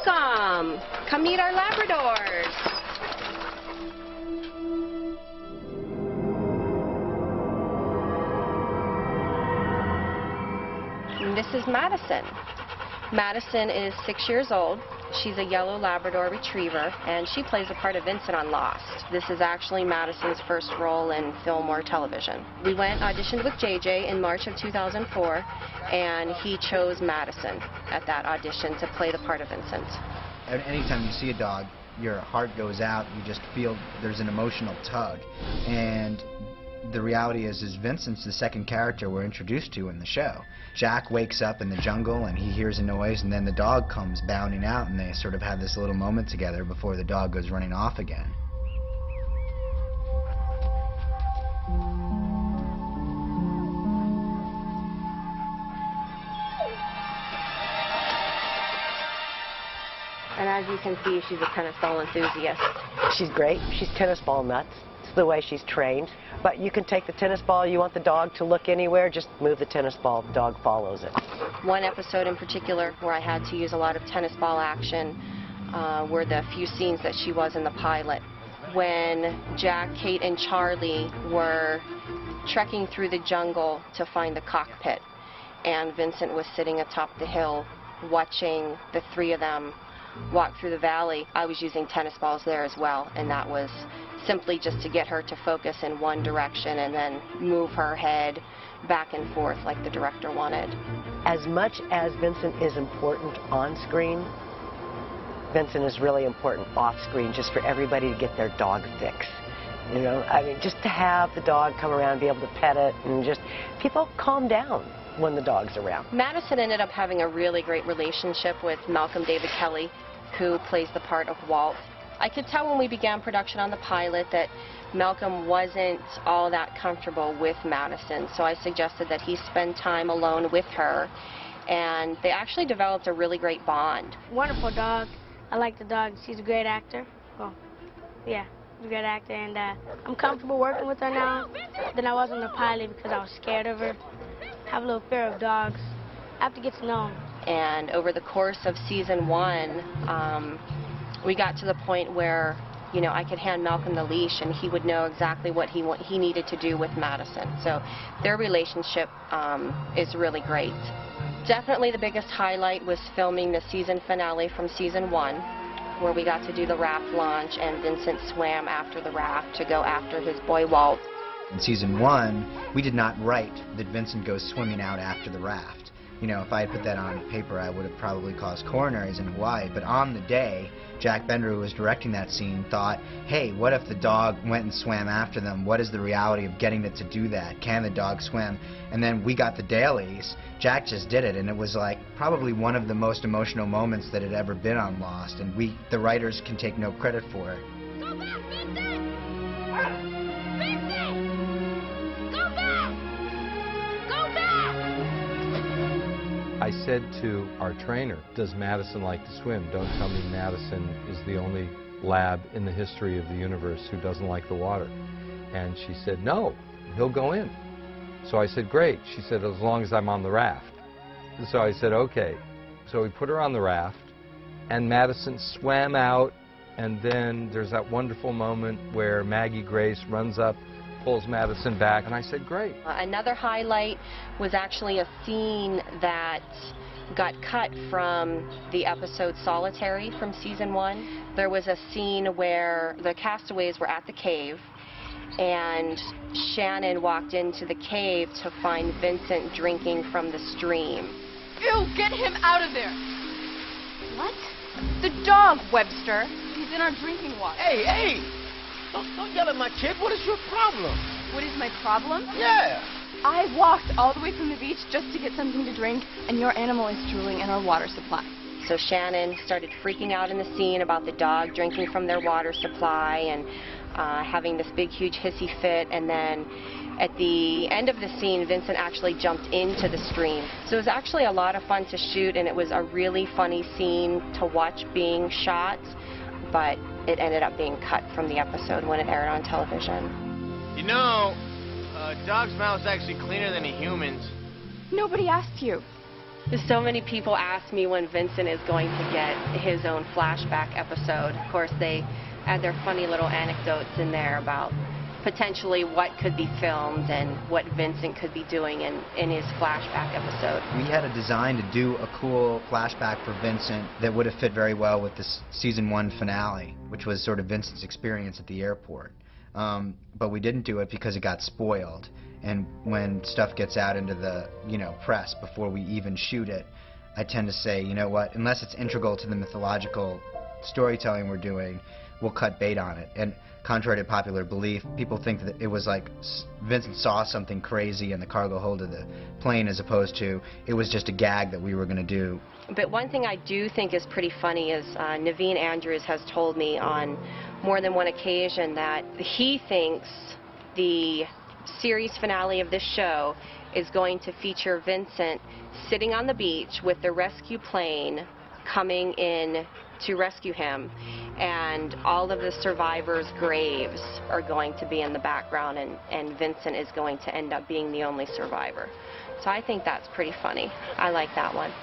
Welcome. Come meet our Labradors. And this is Madison. Madison is 6 years old. She's a yellow Labrador retriever, and she plays the part of Vincent on Lost. This is actually Madison's first role in film or television. We went auditioned with JJ in March of 2004, and he chose Madison at that audition to play the part of Vincent. Anytime you see a dog, your heart goes out. You just feel there's an emotional tug. And the reality is Vincent's the second character we're introduced to in the show. Jack wakes up in the jungle and he hears a noise, and then the dog comes bounding out, and they sort of have this little moment together before the dog goes running off again. And as you can see, she's a tennis ball enthusiast. She's great. She's tennis ball nuts. It's the way she's trained. But you can take the tennis ball, you want the dog to look anywhere, just move the tennis ball, the dog follows it. One episode in particular where I had to use a lot of tennis ball action were the few scenes that she was in the pilot. When Jack, Kate, and Charlie were trekking through the jungle to find the cockpit, and Vincent was sitting atop the hill watching the three of them walk through the valley, I was using tennis balls there as well, and that was simply just to get her to focus in one direction and then move her head back and forth like the director wanted. As much as Vincent is important on screen, Vincent is really important off screen, just for everybody to get their dog fix. You know, I mean, just to have the dog come around, be able to pet it, and just people calm down when the dog's around. Madison ended up having a really great relationship with Malcolm David Kelly, who plays the part of Walt. I could tell when we began production on the pilot that Malcolm wasn't all that comfortable with Madison, so I suggested that he spend time alone with her, and they actually developed a really great bond. Wonderful dog. I like the dog. She's a great actor. Well, yeah, she's a great actor, and I'm comfortable working with her now than I was on the pilot because I was scared of her. I have a little fear of dogs. I have to get to know them. And over the course of season 1, we got to the point where, you know, I could hand Malcolm the leash and he would know exactly what he needed to do with Madison. So their relationship is really great. Definitely the biggest highlight was filming the season finale from season 1, where we got to do the raft launch and Vincent swam after the raft to go after his boy Walt. In season 1, we did not write that Vincent goes swimming out after the raft. You know, if I had put that on paper, I would have probably caused coronaries in Hawaii. But on the day, Jack Bender, who was directing that scene, thought, hey, what if the dog went and swam after them? What is the reality of getting it to do that? Can the dog swim? And then we got the dailies. Jack just did it, and it was like probably one of the most emotional moments that had ever been on Lost. And we, the writers, can take no credit for it. Go back, Vincent! Vincent! Go back! Go back! I said to our trainer, does Madison like to swim? Don't tell me Madison is the only lab in the history of the universe who doesn't like the water. And she said, no, he'll go in. So I said, great. She said, as long as I'm on the raft. So I said, okay. So we put her on the raft, and Madison swam out, and then there's that wonderful moment where Maggie Grace runs up, pulls Madison back, and I said, great. Another highlight was actually a scene that got cut from the episode Solitary from season 1. There was a scene where the castaways were at the cave, and Shannon walked into the cave to find Vincent drinking from the stream. Ew, get him out of there! What? The dog, Webster. He's in our drinking water. Hey, hey! Don't yell at my kid. What is your problem? What is my problem? Yeah. I walked all the way from the beach just to get something to drink, and your animal is drooling in our water supply. So Shannon started freaking out in the scene about the dog drinking from their water supply and having this big, huge hissy fit. And then at the end of the scene, Vincent actually jumped into the stream. So it was actually a lot of fun to shoot, and it was a really funny scene to watch being shot, but it ended up being cut from the episode when it aired on television. You know, a dog's mouth's actually cleaner than a human's. Nobody asked you. So many people ask me when Vincent is going to get his own flashback episode. Of course, they add their funny little anecdotes in there about potentially what could be filmed and what Vincent could be doing in his flashback episode. We had a design to do a cool flashback for Vincent that would have fit very well with this season 1 finale, which was sort of Vincent's experience at the airport. But we didn't do it because it got spoiled. And when stuff gets out into the, press before we even shoot it, I tend to say, you know what, unless it's integral to the mythological storytelling we're doing, we'll cut bait on it. And contrary to popular belief, people think that it was like Vincent saw something crazy in the cargo hold of the plane, as opposed to it was just a gag that we were going to do. But one thing I do think is pretty funny is Naveen Andrews has told me on more than one occasion that he thinks the series finale of this show is going to feature Vincent sitting on the beach with the rescue plane coming in to rescue him, and all of the survivors' graves are going to be in the background, and Vincent is going to end up being the only survivor. So I think that's pretty funny. I like that one.